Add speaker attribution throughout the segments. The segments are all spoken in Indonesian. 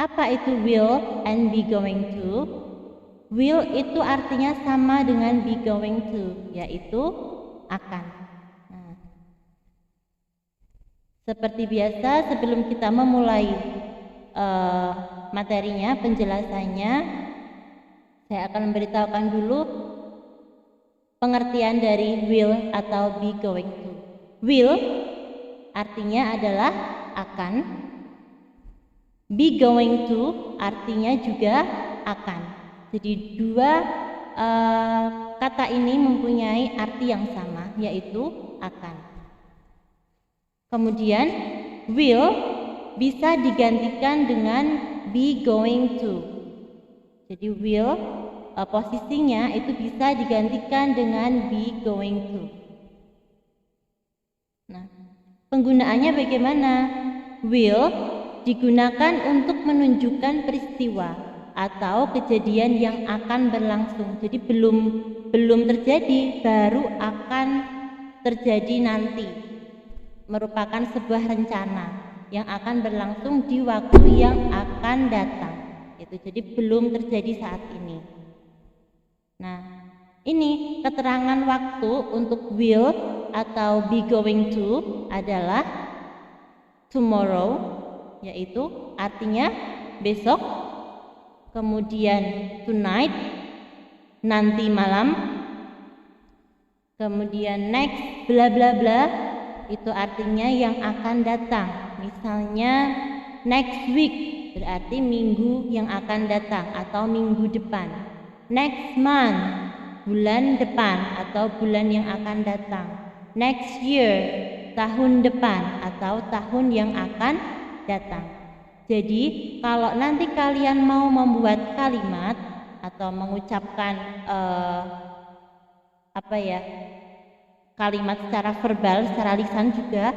Speaker 1: Apa itu will and be going to? Will itu artinya sama dengan be going to, yaitu akan. Nah, seperti biasa, sebelum kita memulai materinya, penjelasannya, saya akan memberitahukan dulu pengertian dari will atau be going to. Will artinya adalah akan, be going to artinya juga akan. Jadi dua kata ini mempunyai arti yang sama, yaitu akan. Kemudian will bisa digantikan dengan be going to. Jadi will posisinya itu bisa digantikan dengan be going to. Nah, penggunaannya bagaimana? Will digunakan untuk menunjukkan peristiwa atau kejadian yang akan berlangsung. Jadi belum terjadi, baru akan terjadi nanti. Merupakan sebuah rencana yang akan berlangsung di waktu yang akan datang. Itu jadi belum terjadi saat ini. Nah, ini keterangan waktu untuk will atau be going to adalah tomorrow, yaitu artinya besok. Kemudian tonight, nanti malam. Kemudian next, bla bla bla, itu artinya yang akan datang. Misalnya next week berarti minggu yang akan datang atau minggu depan. Next month, bulan depan atau bulan yang akan datang. Next year, tahun depan atau tahun yang akan datang. Jadi kalau nanti kalian mau membuat kalimat atau mengucapkan kalimat secara verbal, secara lisan juga,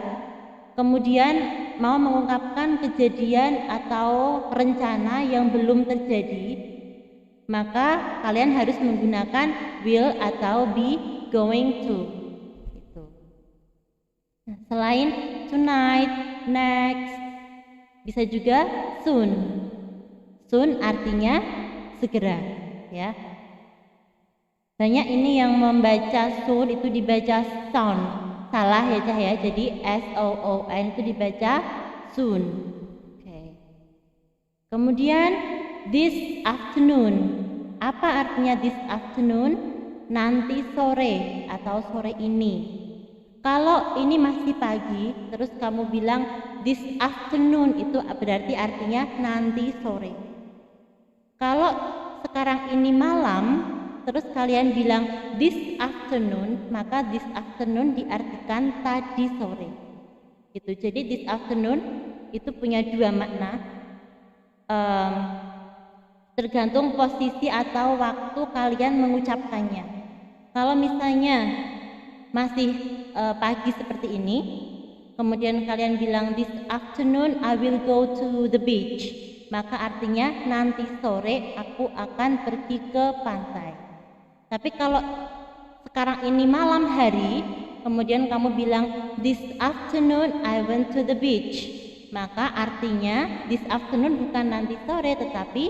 Speaker 1: kemudian mau mengungkapkan kejadian atau rencana yang belum terjadi, maka kalian harus menggunakan will atau be going to. Gitu. Nah, selain tonight, next, bisa juga soon. Soon artinya segera, ya. Banyak ini yang membaca soon itu dibaca sound. Salah ya Cah ya. Jadi S-O-O-N itu dibaca soon. Oke. Kemudian this afternoon. Apa artinya this afternoon? Nanti sore atau sore ini. Kalau ini masih pagi, terus kamu bilang this afternoon, itu berarti artinya nanti sore. Kalau sekarang ini malam, terus kalian bilang this afternoon, maka this afternoon diartikan tadi sore. Gitu. Jadi this afternoon itu punya dua makna. Tergantung posisi atau waktu kalian mengucapkannya. Kalau misalnya masih pagi seperti ini, kemudian kalian bilang this afternoon I will go to the beach, maka artinya nanti sore aku akan pergi ke pantai. Tapi kalau sekarang ini malam hari, kemudian kamu bilang this afternoon I went to the beach, maka artinya this afternoon bukan nanti sore tetapi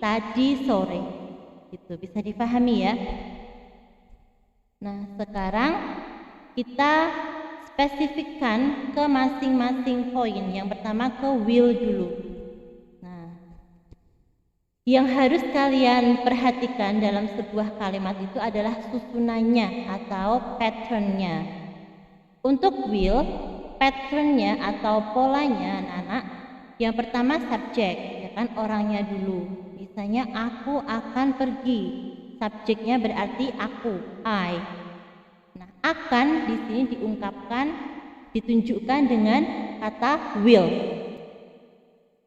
Speaker 1: tadi sore. Itu bisa dipahami ya. Nah, sekarang kita spesifikkan ke masing-masing poin. Yang pertama ke will dulu. Nah, yang harus kalian perhatikan dalam sebuah kalimat itu adalah susunannya atau patternnya. Untuk will, patternnya atau polanya anak-anak, yang pertama subjek, ya kan, orangnya dulu. Misalnya aku akan pergi, subjeknya berarti aku, I. Nah, akan di sini diungkapkan, ditunjukkan dengan kata will.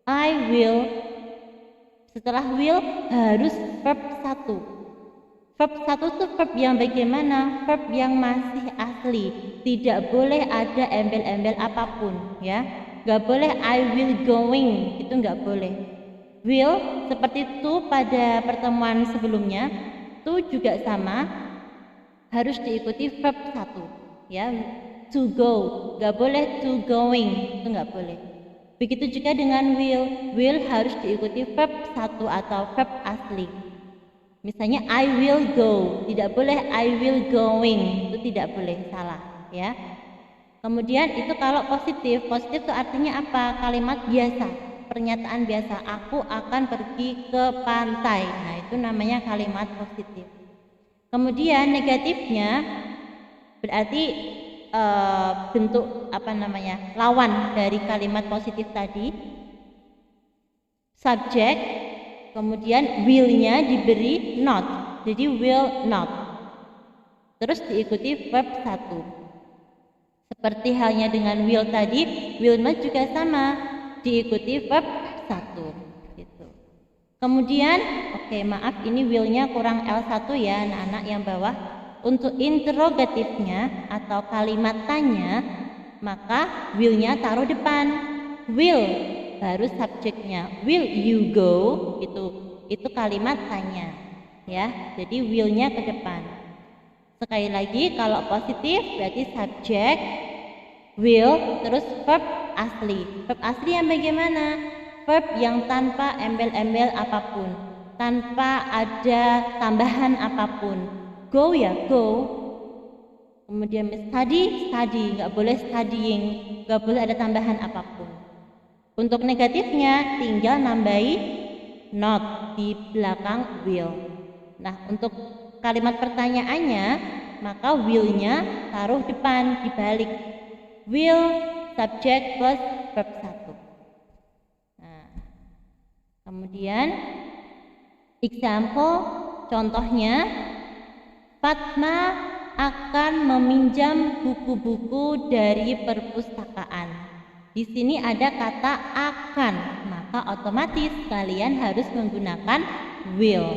Speaker 1: I will. Setelah will harus verb 1. Verb 1 itu verb yang bagaimana? Verb yang masih asli. Tidak boleh ada embel-embel apapun, ya. Gak boleh I will going, itu gak boleh. Will seperti itu pada pertemuan sebelumnya, itu juga sama, harus diikuti verb 1, ya. To go, gak boleh to going, itu gak boleh. Begitu juga dengan will. Will harus diikuti verb satu atau verb asli. Misalnya I will go, tidak boleh I will going, itu tidak boleh, salah ya. Kemudian itu kalau positif itu artinya apa? Kalimat biasa, pernyataan biasa, aku akan pergi ke pantai. Nah, itu namanya kalimat positif. Kemudian negatifnya berarti bentuk lawan dari kalimat positif tadi, subjek, kemudian will-nya diberi not, jadi will not, terus diikuti verb satu. Seperti halnya dengan will tadi, will not juga sama, diikuti verb satu gitu. Kemudian maaf, ini will-nya kurang L1 ya anak-anak yang bawah. Untuk interrogatifnya atau kalimat tanya, maka will-nya taruh depan. Will baru subjeknya. Will you go? Itu kalimat tanya ya. Jadi will-nya ke depan. Sekali lagi, kalau positif berarti subjek, will, terus verb asli. Verb asli yang bagaimana? Verb yang tanpa embel-embel apapun, tanpa ada tambahan apapun. Go ya go, kemudian study, nggak boleh studying, nggak boleh ada tambahan apapun. Untuk negatifnya tinggal nambahi not di belakang will. Nah, untuk kalimat pertanyaannya maka will-nya taruh depan, dibalik. Will subject plus verb 1. Nah, kemudian example, contohnya, Fatma akan meminjam buku-buku dari perpustakaan. Di sini ada kata akan, maka otomatis kalian harus menggunakan will.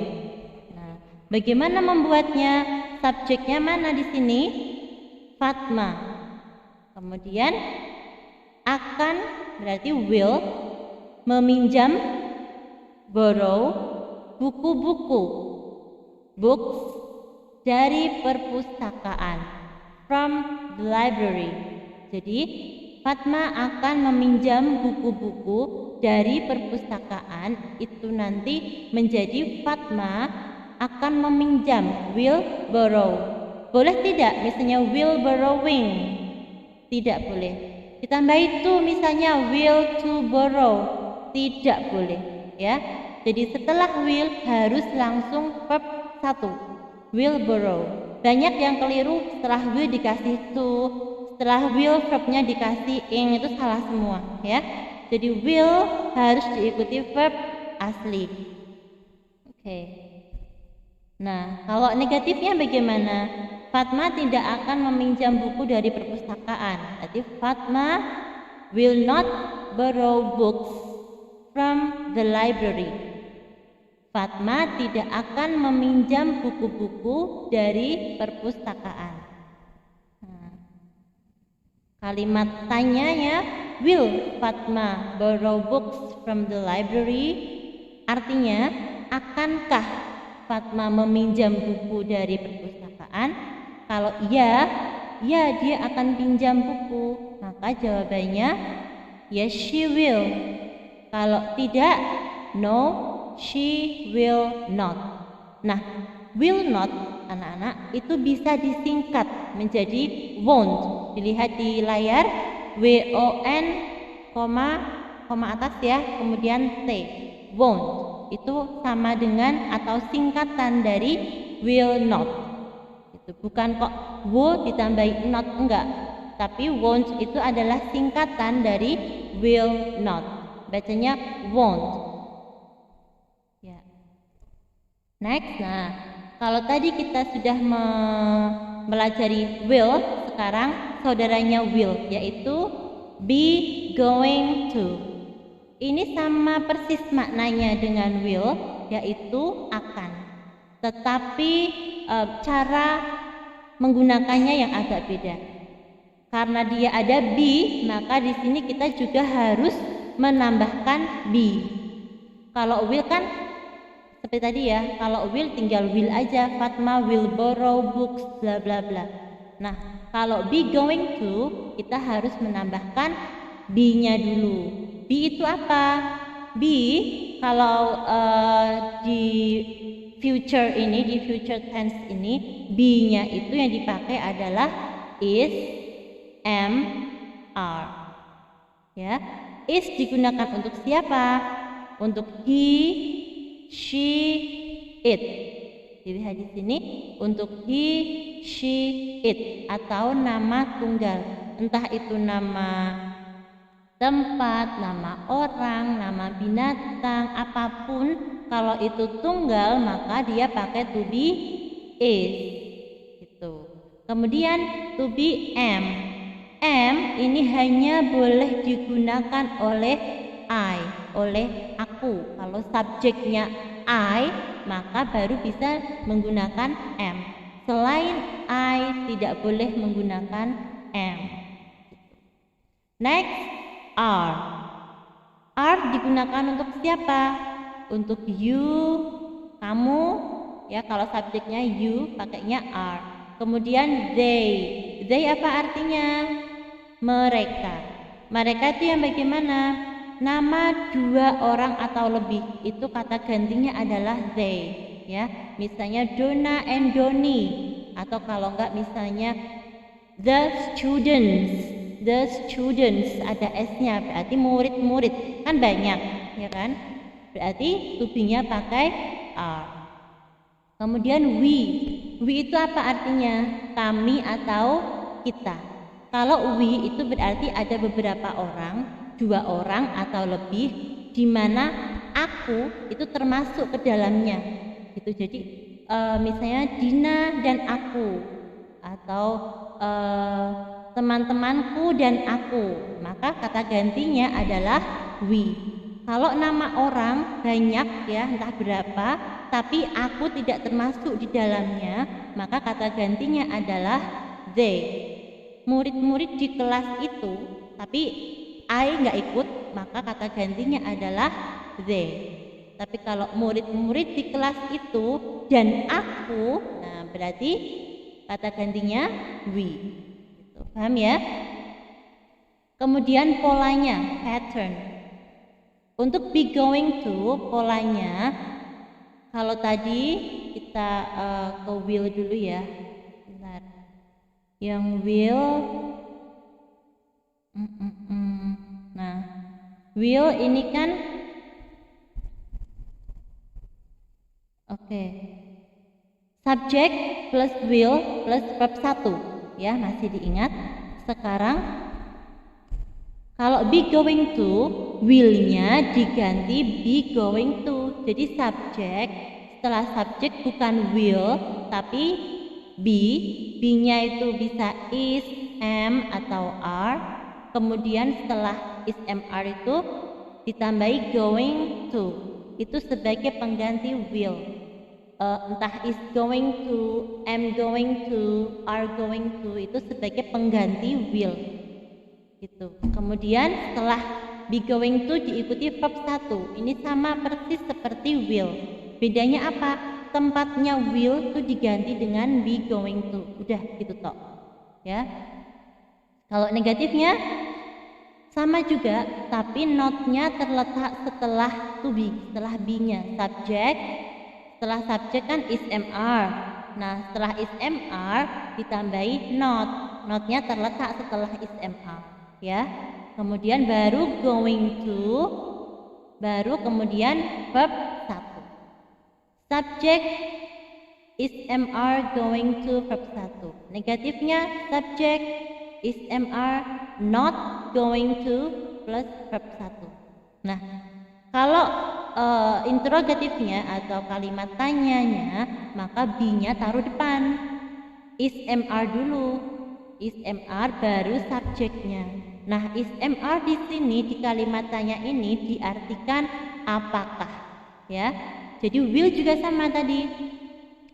Speaker 1: Nah, bagaimana membuatnya? Subjeknya mana di sini? Fatma. Kemudian akan berarti will, meminjam, borrow, buku-buku, books, dari perpustakaan, from the library. Jadi Fatma akan meminjam buku-buku dari perpustakaan, itu nanti menjadi Fatma akan meminjam, will borrow. Boleh tidak misalnya will borrowing? Tidak boleh. Ditambah itu misalnya will to borrow, tidak boleh ya. Jadi setelah will harus langsung verb 1, will borrow. Banyak yang keliru, setelah will dikasih to, setelah will verbnya dikasih ing, itu salah semua ya. Jadi will harus diikuti verb asli. Nah, kalau negatifnya bagaimana? Fatma tidak akan meminjam buku dari perpustakaan. Jadi Fatma will not borrow books from the library. Fatma tidak akan meminjam buku-buku dari perpustakaan. Nah, kalimat tanyanya, will Fatma borrow books from the library? Artinya, akankah Fatma meminjam buku dari perpustakaan? Kalau iya, ya dia akan pinjam buku. Maka jawabannya, yes she will. Kalau tidak, no, she will not. Nah, will not anak-anak itu bisa disingkat menjadi won't. Dilihat di layar, WON, koma atas ya, kemudian T, won't. Itu sama dengan atau singkatan dari will not. Itu bukan kok wo ditambahi not, enggak. Tapi won't itu adalah singkatan dari will not. Bacanya won't. Next, nah kalau tadi kita sudah mempelajari will, sekarang saudaranya will, yaitu be going to. Ini sama persis maknanya dengan will, yaitu akan. Tetapi cara menggunakannya yang agak beda. Karena dia ada be, maka di sini kita juga harus menambahkan be. Kalau will kan seperti tadi ya, kalau will tinggal will aja, Fatma will borrow books bla bla bla. Nah, kalau be going to, kita harus menambahkan be-nya dulu. Be itu apa? Be kalau di future ini, di future tense ini, be-nya itu yang dipakai adalah is, am, are. Ya, is digunakan untuk siapa? Untuk he, she, it. Dilihat di sini untuk he, she, it atau nama tunggal. Entah itu nama tempat, nama orang, nama binatang, apapun, kalau itu tunggal maka dia pakai to be is. Gitu. Kemudian to be am. Am ini hanya boleh digunakan oleh I, oleh aku. Kalau subjeknya I, maka baru bisa menggunakan am. Selain I tidak boleh menggunakan am. Next, are. Are digunakan untuk siapa? Untuk you, kamu, ya kalau subjeknya you pakainya are. Kemudian they. They apa artinya? Mereka. Mereka itu yang bagaimana? Nama dua orang atau lebih itu kata gantinya adalah they, ya. Misalnya Donna and Doni, atau kalau enggak misalnya the students. The students ada s-nya, berarti murid-murid, kan banyak, ya kan? Berarti to be-nya pakai are. Kemudian we. We itu apa artinya? Kami atau kita. Kalau we itu berarti ada beberapa orang, dua orang atau lebih, di mana aku itu termasuk ke dalamnya. Gitu. Jadi misalnya Dina dan aku, atau teman-temanku dan aku, maka kata gantinya adalah we. Kalau nama orang banyak, ya entah berapa, tapi aku tidak termasuk di dalamnya, maka kata gantinya adalah they. Murid-murid di kelas itu, tapi I nggak ikut, maka kata gantinya adalah they. Tapi kalau murid-murid di kelas itu dan aku, nah berarti kata gantinya we. Gitu. Paham ya? Kemudian polanya, pattern. Untuk be going to, polanya kalau tadi kita ke will dulu ya. Bentar. Yang will, nah will ini kan, oke. Subject plus will plus verb 1, ya masih diingat. Sekarang kalau be going to, will-nya diganti be going to. Jadi subjek, setelah subjek bukan will tapi be. Be-nya itu bisa is, am atau are. Kemudian setelah is, am, are itu ditambahi going to. Itu sebagai pengganti will. Entah is going to, am going to, are going to, itu sebagai pengganti will. Gitu. Kemudian setelah be going to diikuti verb 1. Ini sama persis seperti will. Bedanya apa? Tempatnya will itu diganti dengan be going to. Udah gitu toh. Ya. Kalau negatifnya sama juga, tapi not-nya terletak setelah to be, setelah be-nya. Subjek, setelah subjek kan is, am, are. Nah, setelah is, am, are ditambahi not. Not-nya terletak setelah is, am, are. Ya, kemudian baru going to, baru kemudian verb 1. Subject is, am, are going to, verb 1. Negatifnya subject is, am, are not going to plus verb 1. Nah, kalau interrogatifnya atau kalimat tanyanya, maka be-nya taruh depan. Is, am, are dulu. Is, am, are baru subjeknya. Nah, is, am, are di sini di kalimat tanya ini diartikan apakah, ya. Jadi will juga sama tadi.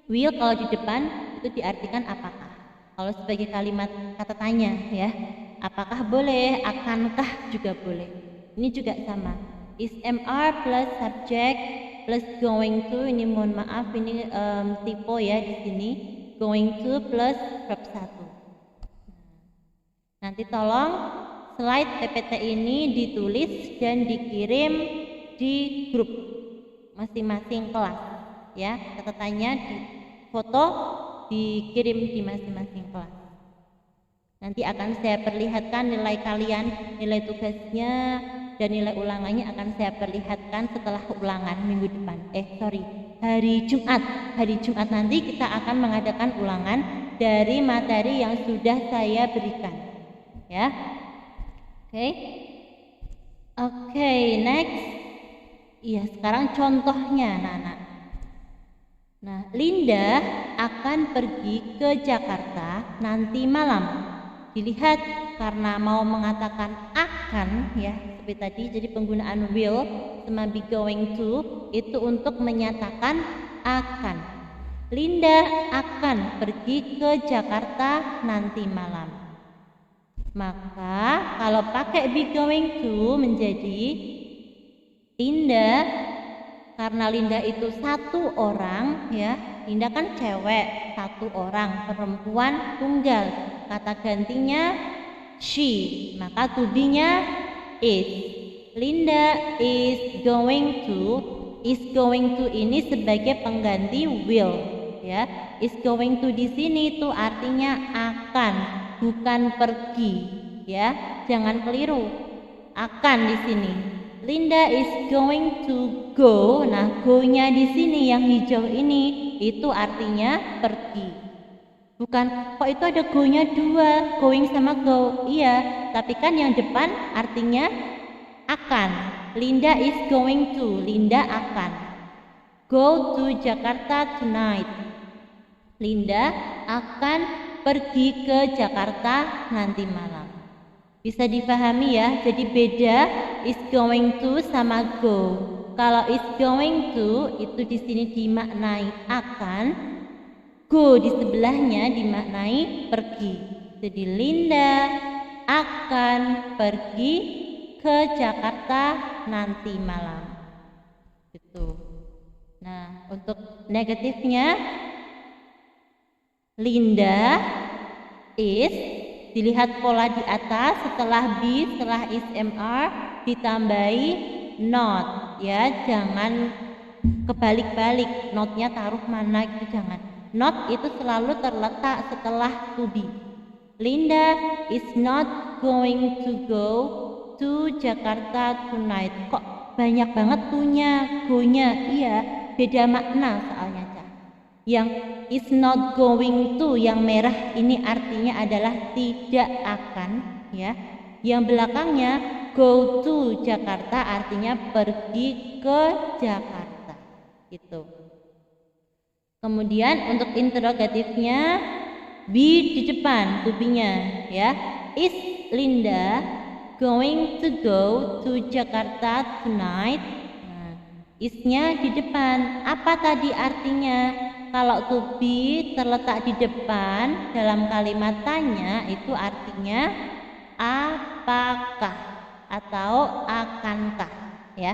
Speaker 1: Will kalau di depan itu diartikan apakah. Kalau sebagai kalimat kata tanya, ya. Apakah boleh, akankah juga boleh. Ini juga sama. Is, am, are plus subject plus going to, ini mohon maaf ini typo ya di sini. Going to plus verb 1. Nanti tolong slide PPT ini ditulis dan dikirim di grup masing-masing kelas ya. Catatannya di foto dikirim di masing-masing kelas. Nanti akan saya perlihatkan nilai kalian, nilai tugasnya dan nilai ulangannya akan saya perlihatkan setelah ulangan minggu depan. Hari Jumat. Hari Jumat nanti kita akan mengadakan ulangan dari materi yang sudah saya berikan. Ya. Oke, next. Iya, sekarang contohnya anak-anak. Nah, Linda akan pergi ke Jakarta nanti malam. Dilihat karena mau mengatakan akan ya seperti tadi, jadi penggunaan will sama be going to itu untuk menyatakan akan. Linda akan pergi ke Jakarta nanti malam. Maka kalau pakai be going to menjadi Linda, karena Linda itu satu orang ya, Linda kan cewek, satu orang, perempuan tunggal, kata gantinya she, maka to be-nya is. Linda is going to ini sebagai pengganti will ya. Is going to di sini itu artinya akan, bukan pergi ya. Jangan keliru. Akan di sini. Linda is going to go. Nah, go-nya di sini yang hijau ini itu artinya pergi. Bukan kok itu ada go-nya dua, going sama go. Iya, tapi kan yang depan artinya akan. Linda is going to. Linda akan go to Jakarta tonight. Linda akan pergi ke Jakarta nanti malam. Bisa dipahami ya, jadi beda is going to sama go. Kalau is going to itu di sini dimaknai akan, go di sebelahnya dimaknai pergi. Jadi Linda akan pergi ke Jakarta nanti malam. Gitu. Nah, untuk negatifnya Linda is, dilihat pola di atas, setelah be, setelah is mr ditambahi not ya, jangan kebalik-balik, notnya taruh mana itu jangan. Not itu selalu terletak setelah to be. Linda is not going to go to Jakarta tonight. Kok banyak banget to-nya, go-nya? Iya, beda makna soalnya Cah. Yang is not going to yang merah ini artinya adalah tidak akan ya. Yang belakangnya go to Jakarta artinya pergi ke Jakarta. Gitu. Kemudian untuk interrogatifnya be di depan to be-nya ya. Is Linda going to go to Jakarta tonight? Nah, is-nya di depan. Apa tadi artinya? Kalau to be terletak di depan dalam kalimat tanya itu artinya apakah atau akankah ya.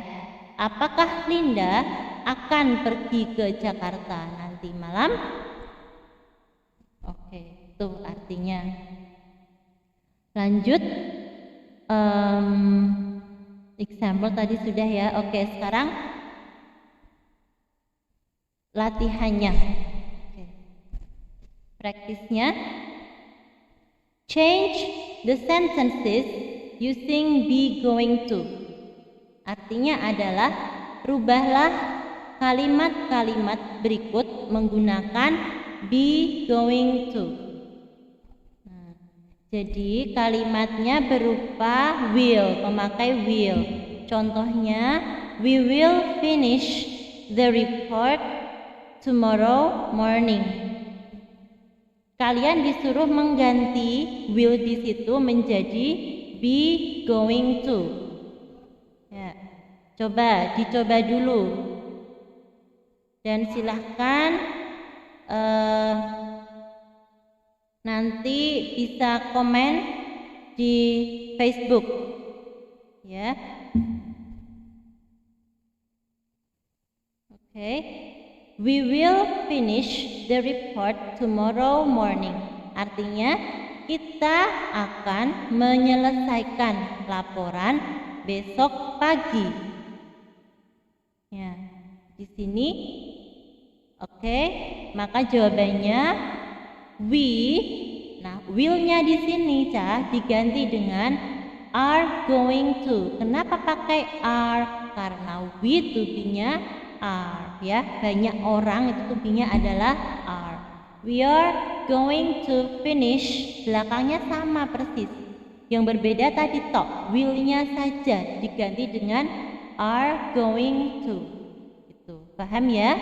Speaker 1: Apakah Linda akan pergi ke Jakarta nanti malam? Oke, itu artinya. Lanjut, example tadi sudah ya. Oke, sekarang latihannya. Praktisnya, change the sentences using be going to. Artinya adalah rubahlah kalimat-kalimat berikut menggunakan be going to. Nah, jadi kalimatnya berupa will, memakai will. Contohnya, we will finish the report tomorrow morning. Kalian disuruh mengganti will di situ menjadi be going to. Ya, dicoba dulu. Dan silahkan nanti bisa komen di Facebook. Ya. Oke. We will finish the report tomorrow morning. Artinya kita akan menyelesaikan laporan besok pagi. Ya, di sini oke, maka jawabannya we. Nah, will-nya di sini diganti dengan are going to. Kenapa pakai are? Karena we to be-nya are, ya. Banyak orang itu to be-nya adalah are. We are going to finish, belakangnya sama persis. Yang berbeda tadi will-nya saja diganti dengan are going to. Itu, paham ya?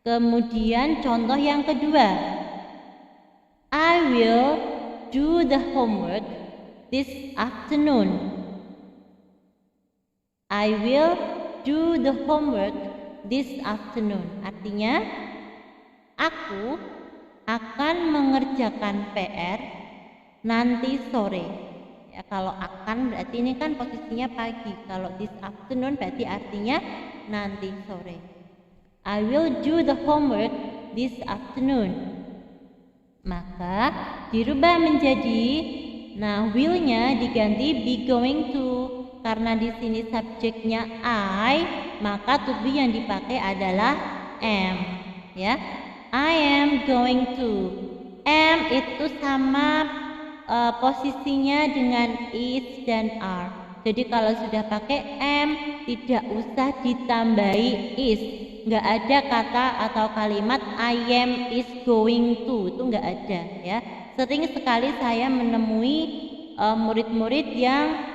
Speaker 1: Kemudian contoh yang kedua, I will do the homework this afternoon. I will do the homework this afternoon. Artinya, aku akan mengerjakan PR nanti sore. Ya, kalau akan berarti ini kan posisinya pagi. Kalau this afternoon berarti artinya nanti sore. I will do the homework this afternoon. Maka dirubah menjadi, nah will-nya diganti be going to. Karena di sini subjeknya I, maka to be yang dipakai adalah am, ya. I am going to. Am itu sama posisinya dengan is dan are. Jadi kalau sudah pakai am, tidak usah ditambahi is. Nggak ada kata atau kalimat I am is going to, itu nggak ada, ya. Sering sekali saya menemui murid-murid yang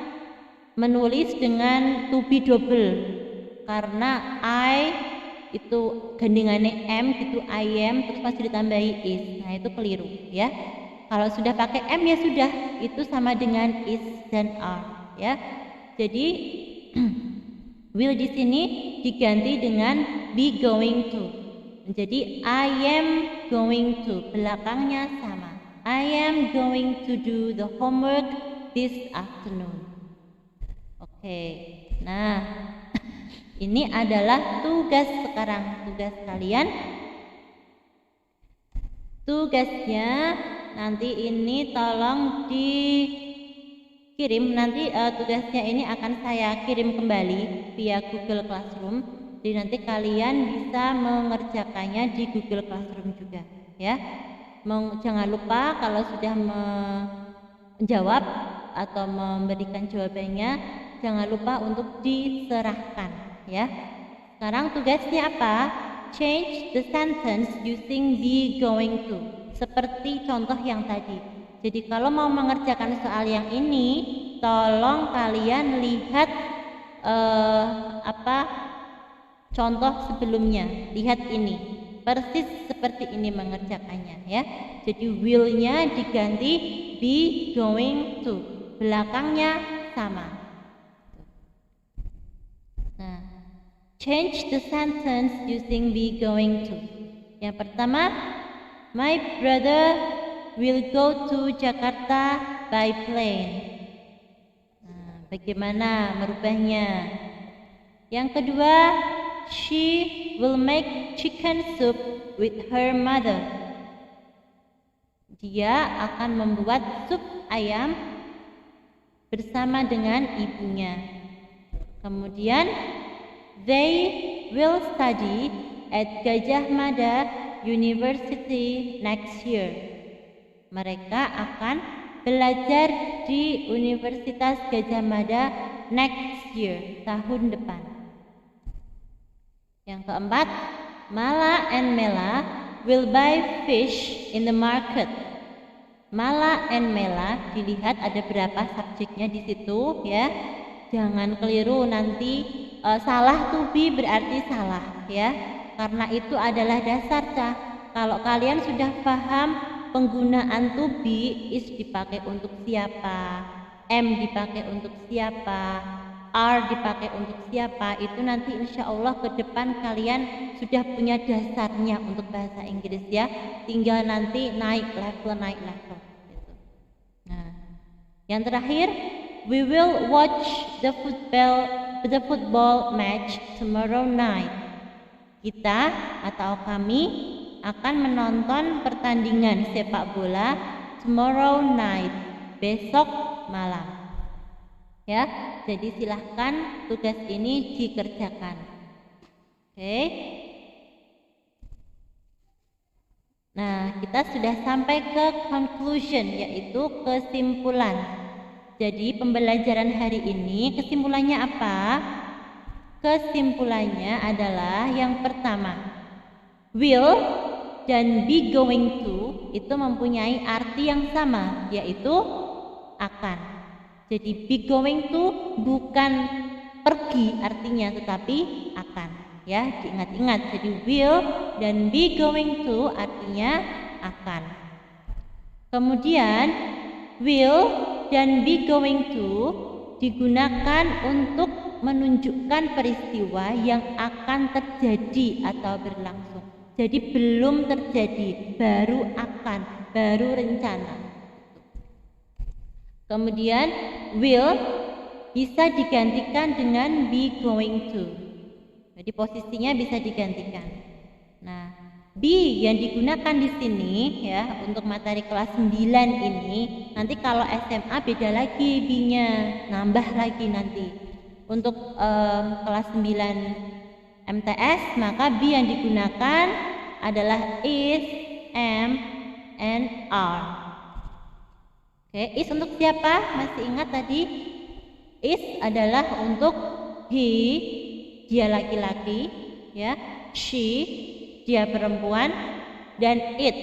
Speaker 1: menulis dengan to be double, karena I itu gandingannya am gitu, I am terus masih ditambahi is. Nah, itu keliru, ya. Kalau sudah pakai am ya sudah, itu sama dengan is dan are, ya. Jadi will di sini diganti dengan be going to. Jadi I am going to, belakangnya sama. I am going to do the homework this afternoon. Oke. Nah, ini adalah tugas sekarang, tugas kalian. Tugasnya nanti ini tolong dikirim, nanti tugasnya ini akan saya kirim kembali via Google Classroom. Jadi nanti kalian bisa mengerjakannya di Google Classroom juga, ya. Jangan lupa kalau sudah menjawab atau memberikan jawabannya, jangan lupa untuk diserahkan, ya. Sekarang tugasnya apa? Change the sentence using be going to. Seperti contoh yang tadi. Jadi kalau mau mengerjakan soal yang ini, tolong kalian lihat contoh sebelumnya. Lihat ini, persis seperti ini mengerjakannya, ya. Jadi will-nya diganti be going to, belakangnya sama. Nah, change the sentence using be going to. Yang pertama, my brother will go to Jakarta by plane. Nah, bagaimana merubahnya? Yang kedua, she will make chicken soup with her mother. Dia akan membuat sup ayam bersama dengan ibunya. Kemudian, they will study at Gajah Mada University next year. Mereka akan belajar di Universitas Gajah Mada next year, tahun depan. Yang keempat, Mala and Mela will buy fish in the market. Mala and Mela, dilihat ada berapa subjeknya di situ, ya. Jangan keliru nanti salah to be berarti salah, ya. Karena itu adalah dasar, Kalau kalian sudah paham penggunaan to be, is dipakai untuk siapa, am dipakai untuk siapa, are dipakai untuk siapa, itu nanti insya Allah ke depan kalian sudah punya dasarnya untuk bahasa Inggris, ya. Tinggal nanti naik level gitu. Nah, yang terakhir, we will watch the football match tomorrow night. Kita atau kami akan menonton pertandingan sepak bola tomorrow night, besok malam. Ya, jadi silahkan tugas ini dikerjakan. Oke. Nah, kita sudah sampai ke conclusion, yaitu kesimpulan. Jadi pembelajaran hari ini kesimpulannya apa? Kesimpulannya adalah yang pertama, will dan be going to itu mempunyai arti yang sama, yaitu akan. Jadi be going to bukan pergi artinya, tetapi akan. Ya, diingat-ingat. Jadi will dan be going to artinya akan. Kemudian will dan be going to digunakan untuk menunjukkan peristiwa yang akan terjadi atau berlangsung. Jadi belum terjadi, baru akan, baru rencana. Kemudian will bisa digantikan dengan be going to. Jadi posisinya bisa digantikan. Nah, be yang digunakan di sini ya untuk materi kelas 9 ini, nanti kalau SMA beda lagi be-nya, nambah lagi nanti. Untuk kelas 9 MTS, maka be yang digunakan adalah is, am, and are. Oke, is untuk siapa? Masih ingat tadi? Is adalah untuk he, dia laki-laki, ya. She, dia perempuan, dan it,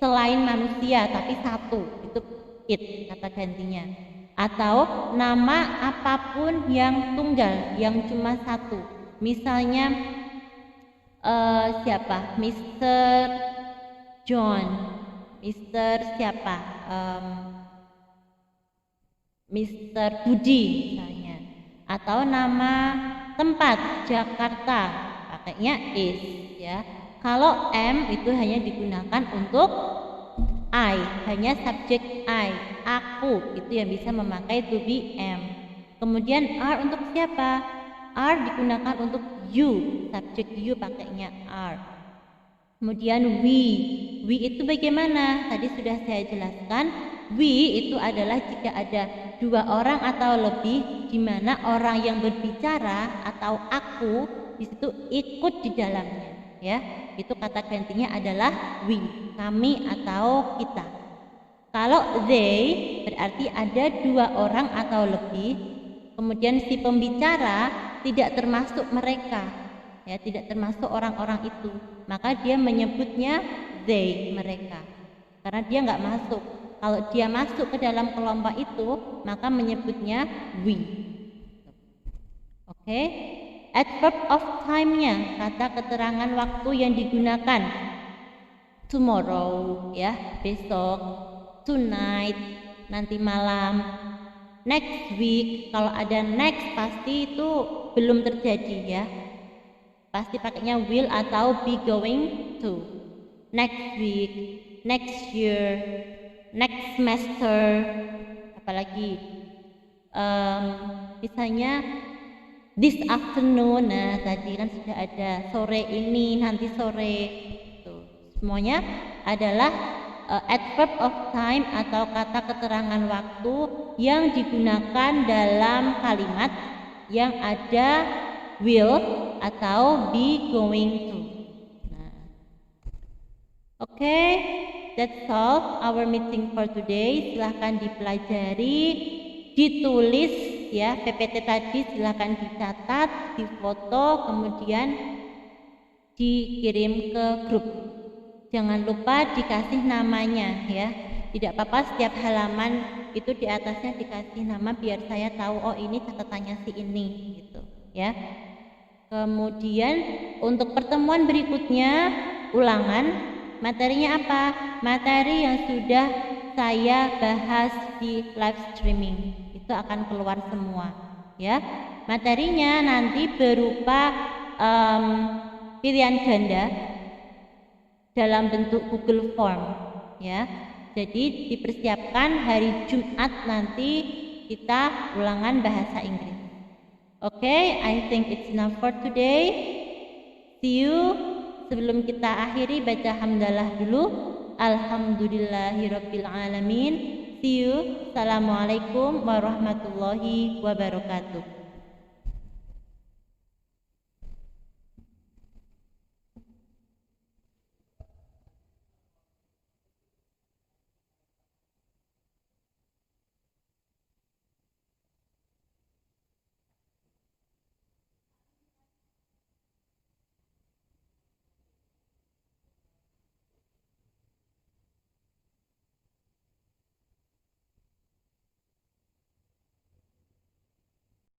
Speaker 1: selain manusia tapi satu, itu it kata gantinya. Atau nama apapun yang tunggal, yang cuma satu. Misalnya siapa? Mr. John, Mr. siapa? Mr. Budi misalnya, atau nama tempat Jakarta pakainya is ya. Kalau am itu hanya digunakan untuk I, hanya subjek I, aku itu yang bisa memakai to be am. Kemudian are untuk siapa? Are digunakan untuk you, subjek you pakainya are. Kemudian we itu bagaimana? Tadi sudah saya jelaskan. We itu adalah jika ada dua orang atau lebih, di mana orang yang berbicara atau aku di situ ikut di dalamnya, ya. Itu kata gantinya adalah we, kami atau kita. Kalau they berarti ada dua orang atau lebih, kemudian si pembicara tidak termasuk mereka, ya, tidak termasuk orang-orang itu, maka dia menyebutnya they, mereka, karena dia nggak masuk. Kalau dia masuk ke dalam kelompok itu, maka menyebutnya we. Oke. Adverb of time-nya, kata keterangan waktu yang digunakan. Tomorrow, ya, besok. Tonight, nanti malam. Next week, kalau ada next pasti itu belum terjadi, ya. Pasti pakainya will atau be going to. Next week, next year, next semester, apalagi misalnya this afternoon, nah tadi kan sudah ada, sore ini, nanti sore, tuh. Semuanya adalah adverb of time atau kata keterangan waktu yang digunakan dalam kalimat yang ada will atau be going to. Nah, oke. That's all our meeting for today. Silahkan dipelajari, ditulis ya, PPT tadi silahkan dicatat, difoto, kemudian dikirim ke grup. Jangan lupa dikasih namanya ya. Tidak apa-apa setiap halaman itu di atasnya dikasih nama biar saya tahu oh ini catatannya si ini gitu ya. Kemudian untuk pertemuan berikutnya ulangan. Materinya apa? Materi yang sudah saya bahas di live streaming itu akan keluar semua, ya. Materinya nanti berupa pilihan ganda dalam bentuk Google Form, ya. Jadi dipersiapkan hari Jumat nanti kita ulangan bahasa Inggris. Oke, I think it's enough for today. See you. Sebelum kita akhiri baca hamdalah dulu. Alhamdulillahirabbil alamin. See you. Assalamualaikum warahmatullahi wabarakatuh.